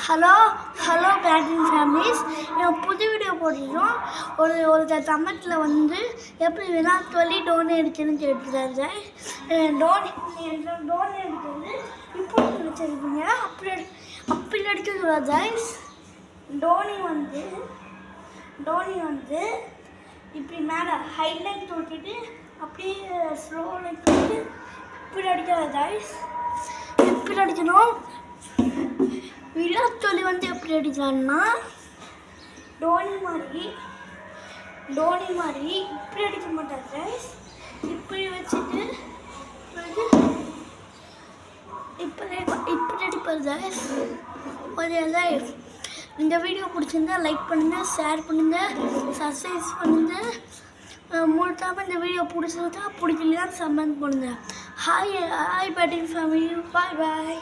Hello batting families. புது video போட்டிருக்கோம். ஒரு தமிழத்தில் வந்து எப்படி விராட் கோலி டோனி அடிச்சுன்னு கேட்டுருக்காரு. டோனி அடிக்கிறது இப்போ நினச்சிருக்கீங்க, அப்படி அடிக்க கூடாது கைஸ். டோனி வந்து இப்படி மேலே ஹைலைட் தூக்கிட்டு அப்படியே ஸ்லோ லைட் தூக்கிட்டு இப்படி அடிக்காது கைஸ். இப்படி அடிக்கணும். விராட் கோலி வந்து எப்படி அடிக்கலான்னா டோனி மாதிரி இப்படி அடிக்க மாட்டாங்க கைஸ். இப்படி வச்சுட்டு இப்படி அடிப்பார் கைஸ். கைஸ், இந்த வீடியோ பிடிச்சிருந்தா லைக் பண்ணுங்கள், ஷேர் பண்ணுங்கள், சப்ஸ்கிரைப் பண்ணுங்கள். முழுக்காமல் இந்த வீடியோ பிடிச்சிருந்தா பிடிக்கலையா கமெண்ட் பண்ணுங்கள். ஹாய் பேட்டிங் ஃபேமிலி, பாய்.